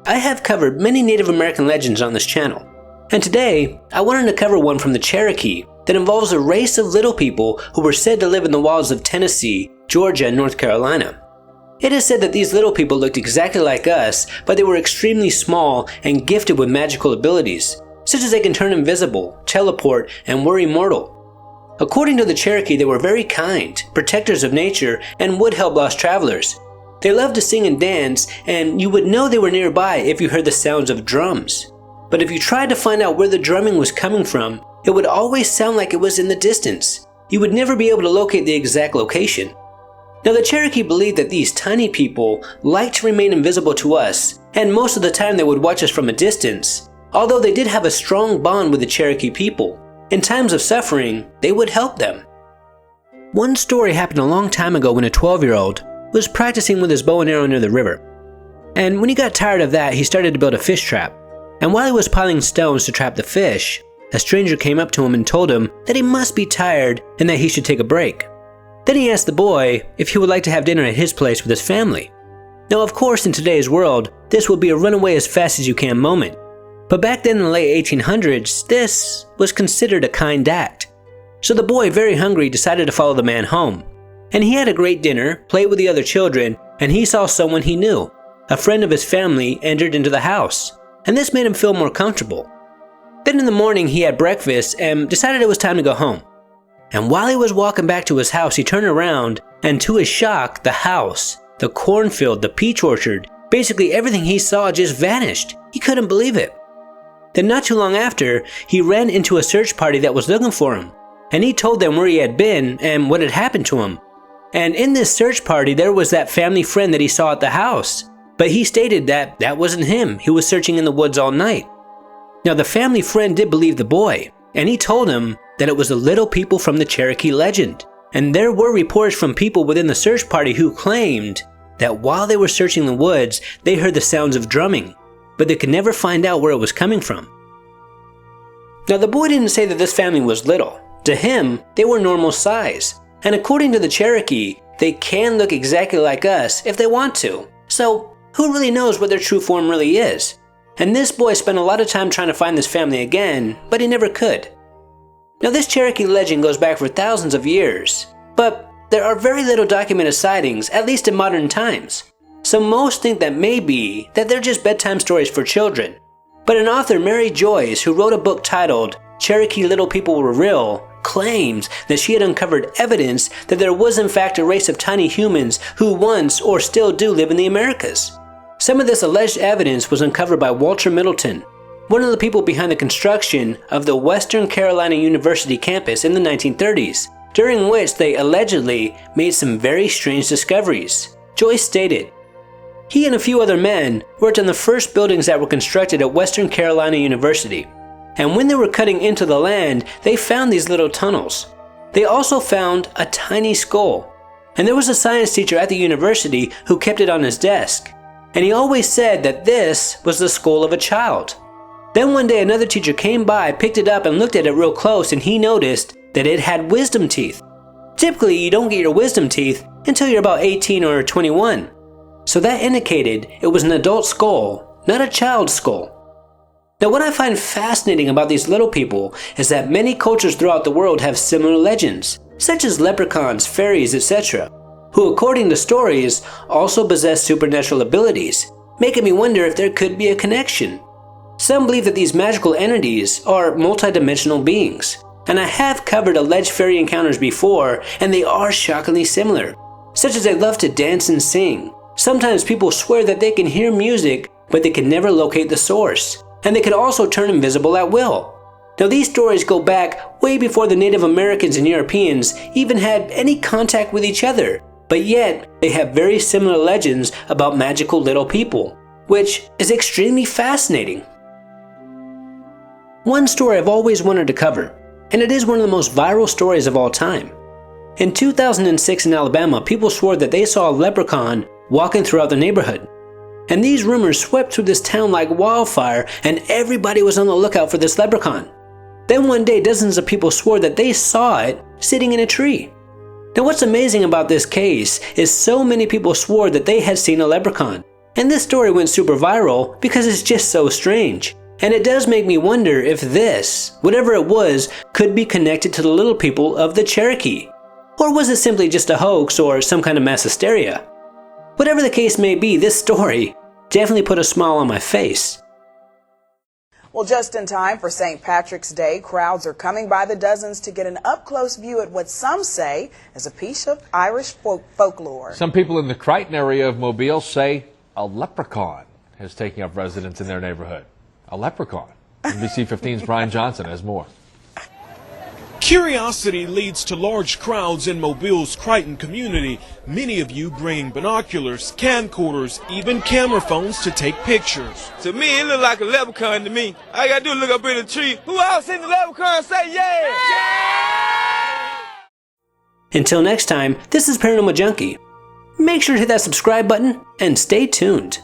I have covered many Native American legends on this channel, and today I wanted to cover one from the Cherokee that involves a race of little people who were said to live in the wilds of Tennessee, Georgia, and North Carolina. It is said that these little people looked exactly like us, but they were extremely small and gifted with magical abilities, such as they can turn invisible, teleport, and were immortal. According to the Cherokee, they were very kind, protectors of nature, and would help lost travelers. They loved to sing and dance, and you would know they were nearby if you heard the sounds of drums. But if you tried to find out where the drumming was coming from, it would always sound like it was in the distance. You would never be able to locate the exact location. Now, the Cherokee believed that these tiny people liked to remain invisible to us, and most of the time they would watch us from a distance. Although they did have a strong bond with the Cherokee people, in times of suffering, they would help them. One story happened a long time ago when a 12-year-old was practicing with his bow and arrow near the river. And when he got tired of that, he started to build a fish trap. And while he was piling stones to trap the fish, a stranger came up to him and told him that he must be tired and that he should take a break. Then he asked the boy if he would like to have dinner at his place with his family. Now, of course, in today's world, this would be a run away as fast as you can moment. But back then in the late 1800s, this was considered a kind act. So the boy, very hungry, decided to follow the man home. And he had a great dinner, played with the other children, and he saw someone he knew. A friend of his family entered into the house, and this made him feel more comfortable. Then in the morning he had breakfast and decided it was time to go home. And while he was walking back to his house, he turned around, and to his shock, the house, the cornfield, the peach orchard, basically everything he saw just vanished. He couldn't believe it. Then not too long after, he ran into a search party that was looking for him, and he told them where he had been and what had happened to him. And in this search party, there was that family friend that he saw at the house, but he stated that that wasn't him. He was searching in the woods all night. Now, the family friend did believe the boy, and he told him that it was the little people from the Cherokee legend. And there were reports from people within the search party who claimed that while they were searching the woods, they heard the sounds of drumming, but they could never find out where it was coming from. Now, the boy didn't say that this family was little. To him, they were normal size. And according to the Cherokee, they can look exactly like us if they want to. So, who really knows what their true form really is? And this boy spent a lot of time trying to find this family again, but he never could. Now, this Cherokee legend goes back for thousands of years, but there are very little documented sightings, at least in modern times. So most think that maybe that they're just bedtime stories for children. But an author, Mary Joyce, who wrote a book titled Cherokee Little People Were Real, claims that she had uncovered evidence that there was in fact a race of tiny humans who once or still do live in the Americas. Some of this alleged evidence was uncovered by Walter Middleton, one of the people behind the construction of the Western Carolina University campus in the 1930s, during which they allegedly made some very strange discoveries. Joyce stated, "He and a few other men worked on the first buildings that were constructed at Western Carolina University. And when they were cutting into the land, they found these little tunnels. They also found a tiny skull. And there was a science teacher at the university who kept it on his desk. And he always said that this was the skull of a child. Then one day another teacher came by, picked it up and looked at it real close, and he noticed that it had wisdom teeth. Typically, you don't get your wisdom teeth until you're about 18 or 21. So that indicated it was an adult skull, not a child's skull. Now, what I find fascinating about these little people is that many cultures throughout the world have similar legends, such as leprechauns, fairies, etc., who, according to stories, also possess supernatural abilities, making me wonder if there could be a connection. Some believe that these magical entities are multidimensional beings, and I have covered alleged fairy encounters before, and they are shockingly similar, such as they love to dance and sing. Sometimes people swear that they can hear music, but they can never locate the source. And they could also turn invisible at will. Now, these stories go back way before the Native Americans and Europeans even had any contact with each other, but yet they have very similar legends about magical little people, which is extremely fascinating. One story I've always wanted to cover, and it is one of the most viral stories of all time. In 2006 in Alabama, people swore that they saw a leprechaun walking throughout the neighborhood. And these rumors swept through this town like wildfire, and everybody was on the lookout for this leprechaun. Then one day, dozens of people swore that they saw it sitting in a tree. Now, what's amazing about this case is so many people swore that they had seen a leprechaun, And this story went super viral because it's just so strange. And it does make me wonder if this, whatever it was, could be connected to the little people of the Cherokee. Or was it simply just a hoax or some kind of mass hysteria? Whatever the case may be, this story definitely put a smile on my face. Well, just in time for St. Patrick's Day, crowds are coming by the dozens to get an up-close view at what some say is a piece of Irish folklore. Some people in the Crichton area of Mobile say a leprechaun is taking up residence in their neighborhood. A leprechaun. NBC 15's Brian Johnson has more. Curiosity leads to large crowds in Mobile's Crichton community. Many of you bringing binoculars, camcorders, even camera phones to take pictures. To me, it look like a leprechaun to me. All I gotta do is look up in the tree. Who else seen the leprechaun? Say yeah! Yeah! Until next time, this is Paranormal Junkie. Make sure to hit that subscribe button and stay tuned.